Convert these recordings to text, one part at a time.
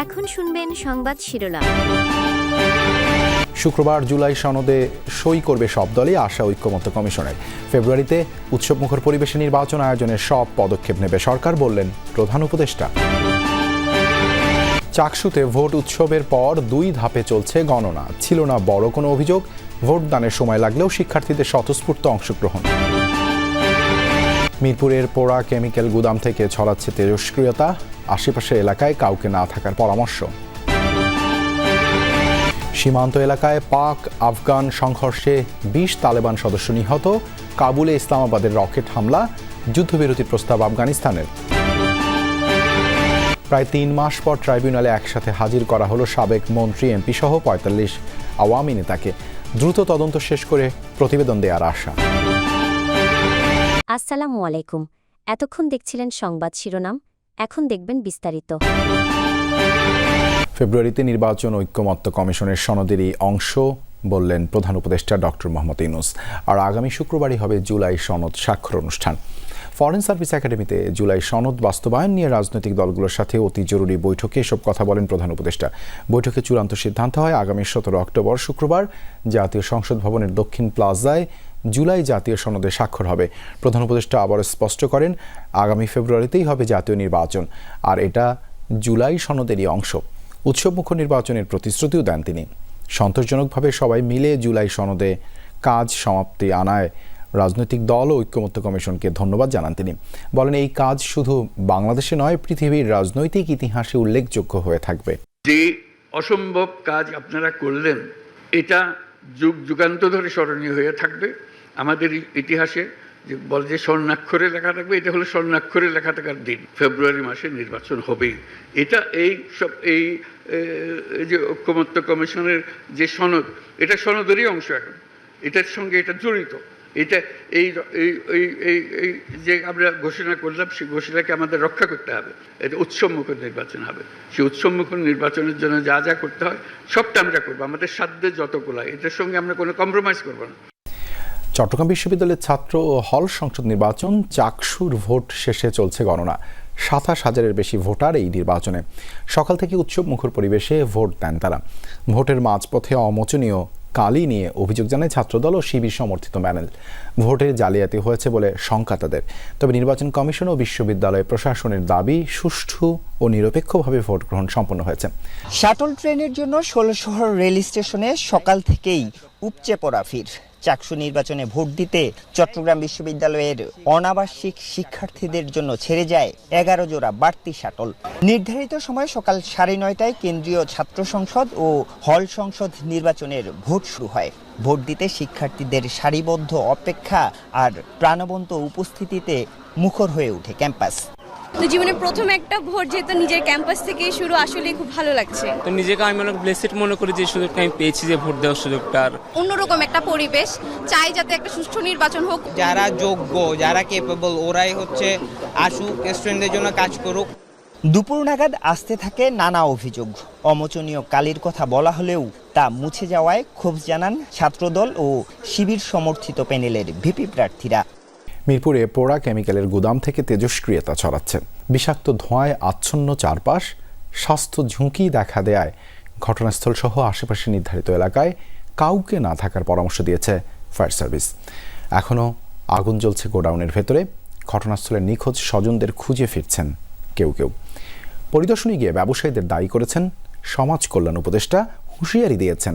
এখন শুনবেন সংবাদ শিরোনাম। শুক্রবার জুলাই সনদে সই করবে সব দলই, আশা ঐক্যমত্য কমিশনের। ফেব্রুয়ারিতে উৎসবমুখর পরিবেশে নির্বাচন আয়োজনের সব পদক্ষেপ নেবে সরকার, বললেন প্রধান উপদেষ্টা। চাকসুতে ভোট উৎসবের পর 2 ধাপে চলছে গণনা। ছিল না বড় কোনো অভিযোগ, ভোটদানের সময় লাগলেও শিক্ষার্থীদের স্বতঃস্ফূর্ত অংশগ্রহণ। মিরপুরের পোড়া কেমিক্যাল গুদাম থেকে ছড়াচ্ছে তেজস্ক্রিয়তা, আশেপাশের এলাকায় কাউকে না থাকার পরামর্শ। সীমান্ত এলাকায় পাক আফগান সংঘর্ষে 20 তালেবান সদস্য নিহত, কাবুলে ইসলামাবাদের রকেট হামলা, যুদ্ধবিরতির প্রস্তাব আফগানিস্তানের। প্রায় 3 মাস পর ট্রাইব্যুনালে একসাথে হাজির করা হলো সাবেক মন্ত্রী, এমপি সহ 45 আওয়ামী নেতাকে। দ্রুত তদন্ত শেষ করে প্রতিবেদন দেওয়ার আশা। আসসালামু আলাইকুম। এতক্ষণ দেখছিলেন সংবাদ শিরোনাম, এখন দেখবেন বিস্তারিত। ফেব্রুয়ারিতে নির্বাচন ঐক্যমত্য কমিশনের সনদেরই অংশ, বললেন প্রধান উপদেষ্টা ডক্টর মোহাম্মদ ইউনূস। আর আগামী শুক্রবারই হবে জুলাই সনদ স্বাক্ষর অনুষ্ঠান। ফরেন সার্ভিস একাডেমিতে জুলাই সনদ বাস্তবায়ন নিয়ে রাজনৈতিক দলগুলোর সাথে অতি জরুরি বৈঠকে এসব কথা বলেন প্রধান উপদেষ্টা। বৈঠকে চূড়ান্ত সিদ্ধান্ত হয় আগামী 17 অক্টোবর শুক্রবার জাতীয় সংসদ ভবনের দক্ষিণ প্লাজায় জুলাই জাতীয় সনদে স্বাক্ষর হবে। প্রধান উপদেষ্টা আবার স্পষ্ট করেন, আগামী ফেব্রুয়ারিতেই হবে জাতীয় নির্বাচন, আর এটা জুলাই সনদেরই অংশ। উৎসবমুখর নির্বাচনের প্রতিশ্রুতিও দেন তিনি। সন্তোষজনকভাবে সবাই মিলে জুলাই সনদে কাজ সমাপ্তি আনায় রাজনৈতিক দল ও ঐক্যমত্য কমিশনকে ধন্যবাদ জানান তিনি। বলেন, এই কাজ শুধু বাংলাদেশে নয়, পৃথিবীর রাজনৈতিক ইতিহাসে উল্লেখযোগ্য হয়ে থাকবে। যে অসম্ভব কাজ আপনারা করলেন, এটা যুগ যুগান্ত ধরে স্মরণীয় হয়ে থাকবে আমাদের ইতিহাসে। যে বলে যে স্বর্ণাক্ষরে লেখা থাকবে, এটা হলো স্বর্ণাক্ষরে লেখা থাকার দিন। ফেব্রুয়ারি মাসে নির্বাচন হবেই। এটা এই যে ঐক্যমত্য কমিশনের যে সনদ, এটা সনদেরই অংশ। এখন এটার সঙ্গে এটা জড়িত। এটা এই যে আমরা ঘোষণা করলাম, সেই ঘোষণাকে আমাদের রক্ষা করতে হবে। এটা উৎসবমুখর নির্বাচন হবে। সেই উৎসবমুখর নির্বাচনের জন্য যা যা করতে হয় সবটা আমরা করবো, আমাদের সাধ্যে যতগুলো। এটার সঙ্গে আমরা কোনো কম্প্রোমাইজ করবো না। চট্টগ্রাম বিশ্ববিদ্যালয়ের ছাত্র ও হল সংসদ নির্বাচন, চাকসুর ভোট শেষে চলছে গণনা। 27,000-এর বেশি ভোটার এই নির্বাচনে। সকাল থেকে উৎসবমুখর পরিবেশে ভোট দেন তারা। ভোটের মাঝপথে অমোচনীয় কালি নিয়ে অভিযোগ জানায় ছাত্রদল ও শিবির সমর্থিত প্যানেল। ভোটে জালিয়াতি হয়েছে বলে শঙ্কা তাদের। তবে নির্বাচন কমিশন ও বিশ্ববিদ্যালয় প্রশাসনের দাবি, সুষ্ঠু ও নিরপেক্ষভাবে ভোট গ্রহণ সম্পন্ন হয়েছে। শাটল ট্রেনের জন্য 16 রেল স্টেশনে সকাল থেকেই উপচে পড়া ভিড়। চাকসু নির্বাচনে ভোট দিতে চট্টগ্রাম বিশ্ববিদ্যালয়ের অনাবাসিক শিক্ষার্থীদের জন্য ছেড়ে যায় 11 জোড়া বাড়তি শাটল। নির্ধারিত সময় সকাল 9:30টায় কেন্দ্রীয় ছাত্র সংসদ ও হল সংসদ নির্বাচনের ভোট শুরু হয়। ভোট দিতে শিক্ষার্থীদের সারিবদ্ধ অপেক্ষা আর প্রাণবন্ত উপস্থিতিতে মুখর হয়ে ওঠে ক্যাম্পাস। তো জীবনে প্রথম একটা ভোট, যেহেতু নিজের ক্যাম্পাস থেকে শুরু, আসলে খুব ভালো লাগছে। তো নিজেকে আমি অনেক ব্লেসড মনে করি যে সুযোগটা আমি পেয়েছি, যে ভোট দেওয়ার সুযোগটা। অন্যরকম একটা পরিবেশ চাই, যাতে একটা সুষ্ঠু নির্বাচন হোক। যারা যোগ্য, যারা কেপেবল, ওরাই আসুক, স্টুডেন্টদের জন্য কাজ করুক। দুপুর নাগাদ আসতে থাকে নানা অভিযোগ। অমোচনীয় কালির কথা বলা হলেও তা মুছে যাওয়ায় ক্ষোভ জানান ছাত্রদল ও শিবির সমর্থিত প্যানেলের ভিপি প্রার্থীরা। মিরপুরে পোড়া কেমিক্যালের গুদাম থেকে তেজস্ক্রিয়তা ছড়াচ্ছে। বিষাক্ত ধোঁয়ায় আচ্ছন্ন চারপাশ, স্বাস্থ্য ঝুঁকি দেখা দেয় ঘটনাস্থল সহ আশেপাশে নির্ধারিত এলাকায় কাউকে না থাকার পরামর্শ দিয়েছে ফায়ার সার্ভিস। এখনও আগুন জ্বলছে গোডাউনের ভেতরে। ঘটনাস্থলে নিখোঁজ স্বজনদের খুঁজে ফিরছেন কেউ কেউ। পরিদর্শনে গিয়ে ব্যবসায়ীদের দায়ী করেছেন সমাজ কল্যাণ উপদেষ্টা, হুঁশিয়ারি দিয়েছেন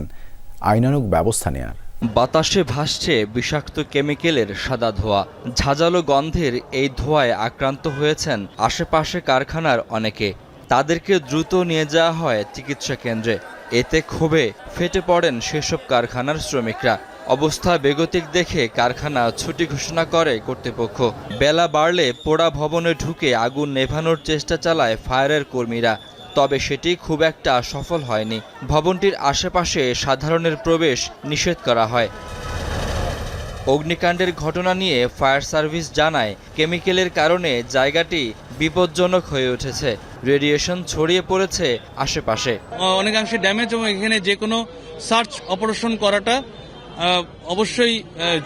আইনানুগ ব্যবস্থা নেয়ার। বাতাসে ভাসছে বিষাক্ত কেমিক্যালের সাদা ধোঁয়া। ঝাঁঝালো গন্ধের এই ধোঁয়ায় আক্রান্ত হয়েছেন আশেপাশে কারখানার অনেকে। তাদেরকে দ্রুত নিয়ে যাওয়া হয় চিকিৎসা কেন্দ্রে। এতে ক্ষোভে ফেটে পড়েন সেসব কারখানার শ্রমিকরা। অবস্থা বেগতিক দেখে কারখানা ছুটি ঘোষণা করে কর্তৃপক্ষ। বেলা বাড়লে পোড়া ভবনে ঢুকে আগুন নেভানোর চেষ্টা চালায় ফায়ারের কর্মীরা, তবে সেটি খুব একটা সফল হয়নি। ভবনটির আশেপাশে সাধারণের প্রবেশ নিষেধ করা হয়। অগ্নিকাণ্ডের ঘটনা নিয়ে ফায়ার সার্ভিস জানায়, কেমিক্যালের কারণে জায়গাটি বিপজ্জনক হয়ে উঠেছে। রেডিয়েশন ছড়িয়ে পড়েছে আশেপাশে। অনেকাংশে ড্যামেজ, এবং এখানে যে কোনো সার্চ অপারেশন করাটা অবশ্যই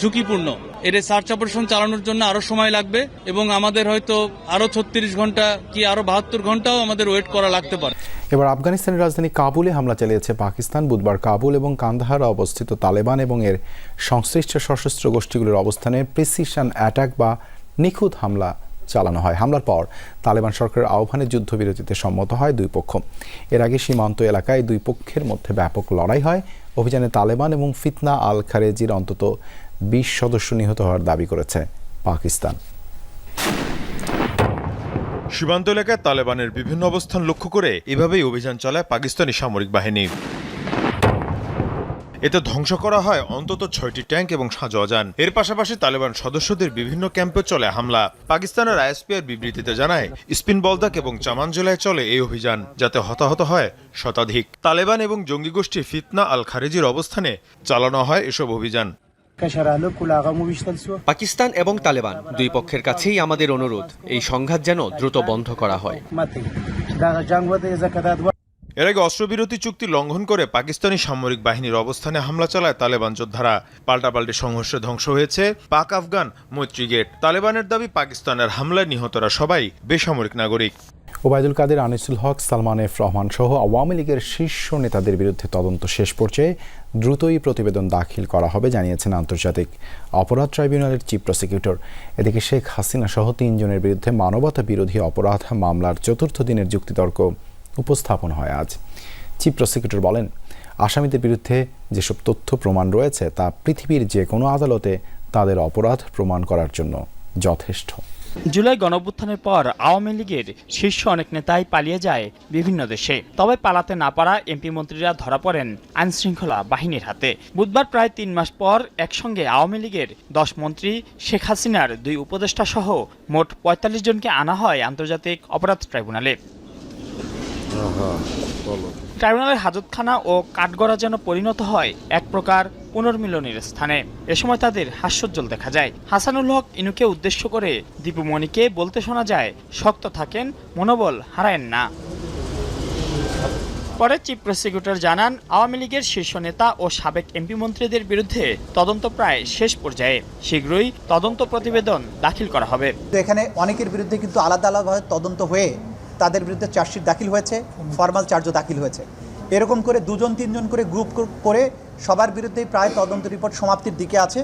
ঝুঁকিপূর্ণ। এর সার্চ অপারেশন চালানোর জন্য আরো সময় লাগবে এবং আমাদের হয়তো আরো 36 ঘন্টা কি আরো 72 ঘন্টাও আমাদের ওয়েট করা লাগতে পারে। এবার আফগানিস্তানের রাজধানী কাবুলে হামলা চালিয়েছে পাকিস্তান। বুধবার কাবুল এবং কান্দাহারে অবস্থিত তালেবান এবং এর সংশ্লিষ্ট সশস্ত্র গোষ্ঠীগুলোর অবস্থানে প্রিসিশন অ্যাটাক বা নিখুঁত হামলা চালানো হয়। হামলার পর তালেবান সরকারের আহ্বানে যুদ্ধবিরতিতে সম্মত হয় দুই পক্ষ। এর আগে সীমান্ত এলাকায় দুই পক্ষের মধ্যে ব্যাপক লড়াই হয়। অভিযানে তালেবান এবং ফিতনা আল খারেজির অন্তত 20 সদস্য নিহত হওয়ার দাবি করেছে পাকিস্তান। সীমান্ত এলাকায় তালেবানের বিভিন্ন অবস্থান লক্ষ্য করে এভাবেই অভিযান চালায় পাকিস্তানি সামরিক বাহিনী। এতে ধ্বংস করা হয় অন্তত 6টি ট্যাঙ্ক এবং সাঁজোয়াজান। এর পাশাপাশি তালেবান সদস্যদের বিভিন্ন ক্যাম্পে চলে হামলা। পাকিস্তানের আইএসপিআর বিবৃতিতে জানায়, স্পিন বলদাক এবং চামান জেলায় চলে এই অভিযান, যাতে হতাহত হয় শতাধিক। তালেবান এবং জঙ্গি গোষ্ঠী ফিতনা আল খারেজির অবস্থানে চালানো হয় এসব অভিযান। পাকিস্তান এবং তালেবান দুই পক্ষের কাছেই আমাদের অনুরোধ, এই সংঘাত যেন দ্রুত বন্ধ করা হয়। এর আগে অস্ত্রবিরতি চুক্তি লঙ্ঘন করে পাকিস্তানি সামরিক বাহিনীর অবস্থানে হামলা চালায় তালেবান যোদ্ধারা। পাল্টাপাল্টি সংঘর্ষে ধ্বংস হয়েছে পাক আফগান মৈত্রী গেট। তালেবানের দাবি, পাকিস্তানের হামলায় নিহতরা সবাই বেসামরিক নাগরিক। ওবায়দুল কাদের, আনিসুল হক, সালমান এফ রহমান সহ আওয়ামী লীগের শীর্ষ নেতাদের বিরুদ্ধে তদন্ত শেষ পর্যায়ে দ্রুতই প্রতিবেদন দাখিল করা হবে জানিয়েছেন আন্তর্জাতিক অপরাধ ট্রাইব্যুনালের চিফ প্রসিকিউটর। এদিকে শেখ হাসিনা সহ 3 জনের বিরুদ্ধে মানবতা বিরোধী অপরাধ মামলার 4র্থ দিনের যুক্তিতর্ক উপস্থাপন হয় আজ। চিফ প্রসিকিউটর বলেন, আসামিদের বিরুদ্ধে যেসব তথ্য প্রমাণ রয়েছে তা পৃথিবীর যে কোনো আদালতে তাদের অপরাধ প্রমাণ করার জন্য যথেষ্ট। জুলাই গণঅভ্যুত্থানের পর আওয়ামী লীগের শীর্ষ অনেক নেতাই পালিয়ে যায় বিভিন্ন দেশে। তবে পালাতে না পারা এমপি মন্ত্রীরা ধরা পড়েন আইনশৃঙ্খলা বাহিনীর হাতে। বুধবার প্রায় 3 মাস পর একসঙ্গে আওয়ামী লীগের 10 মন্ত্রী, শেখ হাসিনার 2 উপদেষ্টা সহ মোট 45 জনকে আনা হয় আন্তর্জাতিক অপরাধ ট্রাইব্যুনালে। ট্রাইব্যুনালের হাজতখানা ও কাঠগড়া যেন পরিণত হয় এক প্রকার পুনর্মিলনের স্থানে। এ সময় তাদের হাস্যোজ্জ্বল দেখা যায়। হাসানুল হক ইনুকে উদ্দেশ্য করে দীপুমণিকে বলতে শোনা যায়, শক্ত থাকেন, মনোবল হারায়েন না। পরে চিফ প্রসিকিউটর জানান, আওয়ামী লীগের শীর্ষ নেতা ও সাবেক এমপি মন্ত্রীদের বিরুদ্ধে তদন্ত প্রায় শেষ পর্যায়ে। শীঘ্রই তদন্ত প্রতিবেদন দাখিল করা হবে। এখানে অনেকের বিরুদ্ধে কিন্তু আলাদা আলাদাভাবে তদন্ত হয়ে তাদের বিরুদ্ধে চার্জশিট দাখিল হয়েছে, ফর্মাল চার্জও দাখিল হয়েছে। এরকম করে 2-3 জন করে গ্রুপ করে সবার বিরুদ্ধেই প্রায় তদন্ত রিপোর্ট সমাপ্তির দিকে আছে।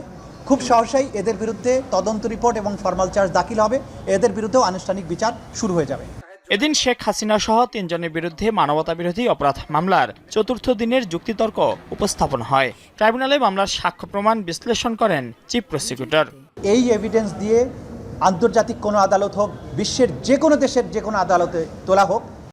খুব সহসাই এদের বিরুদ্ধে তদন্ত রিপোর্ট এবং ফর্মাল চার্জ দাখিল হবে। এদের বিরুদ্ধেও আনুষ্ঠানিক বিচার শুরু হয়ে যাবে। এদিন শেখ হাসিনা সহ 3 জনের বিরুদ্ধে মানবতা বিরোধী অপরাধ মামলার 4র্থ দিনের যুক্তিতর্ক উপস্থাপন হয়। ট্রাইব্যুনালে মামলার সাক্ষ্য প্রমাণ বিশ্লেষণ করেন চিফ প্রসিকিউটর। এই এভিডেন্স দিয়ে আন্তর্জাতিক কোনো আদালত হোক, বিশ্বের যে কোনো দেশের যে কোনো আদালতে তোলা হোক,